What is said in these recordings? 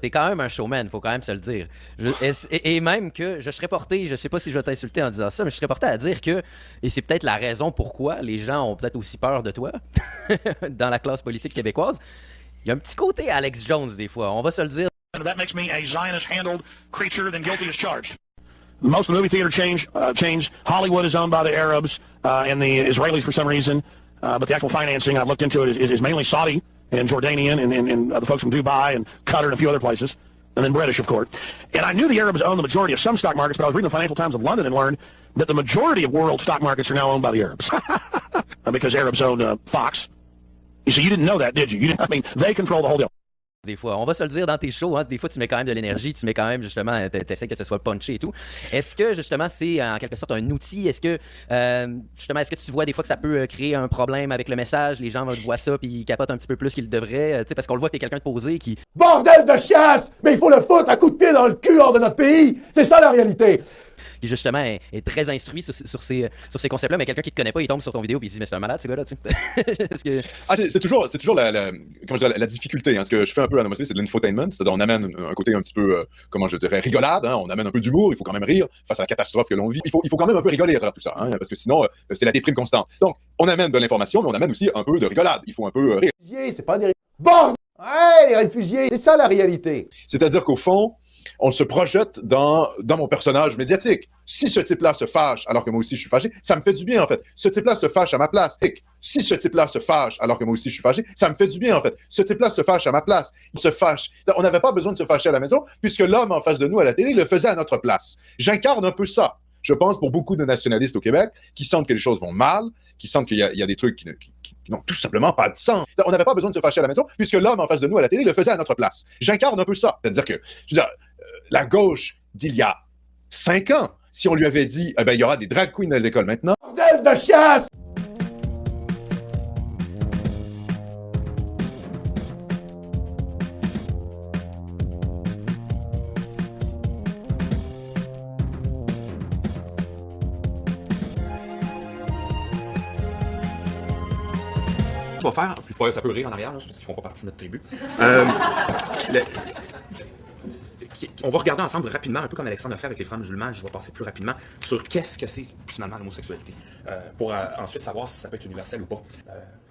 T'es quand même un showman, faut quand même se le dire. Et même que je serais porté, je sais pas si je vais t'insulter en disant ça, mais je serais porté à dire que, et c'est peut-être la raison pourquoi les gens ont peut-être aussi peur de toi dans la classe politique québécoise, il y a un petit côté Alex Jones des fois, on va se le dire. That makes me a Zionist-handled creature than guilty as charged. Most movie theater chains, Hollywood is owned by the Arabs and the Israelis for some reason, but the actual financing, I've looked into it, is mainly Saudi and Jordanian and the folks from Dubai and Qatar and a few other places, and then British, of course. And I knew the Arabs owned the majority of some stock markets, but I was reading the Financial Times of London and learned that the majority of world stock markets are now owned by the Arabs because Arabs own Fox. You see, you didn't know that, did you? I mean, they control the whole deal. Des fois, on va se le dire dans tes shows, hein, des fois tu mets quand même de l'énergie, tu mets quand même justement, t'essaies que ce soit punché et tout. Est-ce que justement c'est en quelque sorte un outil? Est-ce que justement, est-ce que tu vois des fois que ça peut créer un problème avec le message? Les gens voient ça puis ils capotent un petit peu plus qu'ils devraient, parce qu'on le voit que t'es quelqu'un de posé qui... Bordel de chiasse! Mais il faut le foutre à coups de pied dans le cul hors de notre pays! C'est ça la réalité! Qui justement est très instruit sur ces concepts-là, mais quelqu'un qui te connaît pas, il tombe sur ton vidéo et il se dit mais c'est un malade ce gars-là, tu sais. C'est toujours la difficulté. Hein. Ce que je fais un peu à Namaste, c'est de l'infotainment, c'est-à-dire on amène un côté un petit peu, comment je dirais, rigolade, hein. On amène un peu d'humour, il faut quand même rire face à la catastrophe que l'on vit. Il faut quand même un peu rigoler à travers tout ça, hein, parce que sinon c'est la déprime constante. Donc on amène de l'information, mais on amène aussi un peu de rigolade. Il faut un peu rire. C'est pas des... Bordel! Ouais, les réfugiés, c'est ça la réalité. C'est-à-dire qu'au fond, on se projette dans mon personnage médiatique. Si ce type-là se fâche alors que moi aussi je suis fâché, ça me fait du bien en fait. Ce type-là se fâche à ma place. Si ce type-là se fâche alors que moi aussi je suis fâché, ça me fait du bien en fait. Ce type-là se fâche à ma place. Il se fâche. On n'avait pas besoin de se fâcher à la maison puisque l'homme en face de nous à la télé le faisait à notre place. J'incarne un peu ça. Je pense pour beaucoup de nationalistes au Québec qui sentent que les choses vont mal, qui sentent qu'il y a des trucs qui n'ont tout simplement pas de sens. On n'avait pas besoin de se fâcher à la maison puisque l'homme en face de nous à la télé le faisait à notre place. J'incarne un peu ça. C'est-à-dire que, la gauche d'il y a 5 ans, si on lui avait dit, il y aura des drag queens dans les écoles maintenant. Bordel de chiasse! Je vais faire, plus fort, ça peut rire en arrière, là, parce qu'ils font pas partie de notre tribu. On va regarder ensemble rapidement, un peu comme Alexandre a fait avec les frères musulmans, je vais passer plus rapidement sur qu'est-ce que c'est finalement l'homosexualité, pour ensuite savoir si ça peut être universel ou pas.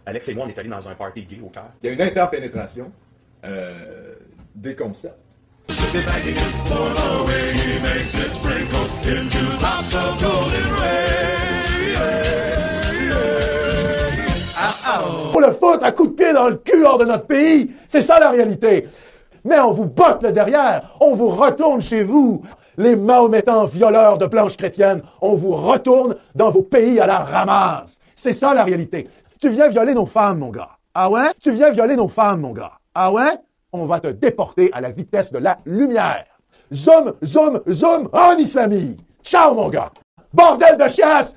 Alex et moi, on est allés dans un party gay au cœur. Il y a une interpénétration des concepts. Faut le foutre à coups de pied dans le cul hors de notre pays! C'est ça la réalité! Mais on vous botte le derrière, on vous retourne chez vous. Les mahométans violeurs de planches chrétiennes, on vous retourne dans vos pays à la ramasse. C'est ça la réalité. Tu viens violer nos femmes, mon gars. Ah ouais? Tu viens violer nos femmes, mon gars. Ah ouais? On va te déporter à la vitesse de la lumière. Zoom, zoom, zoom en islamie. Ciao, mon gars. Bordel de chiasse!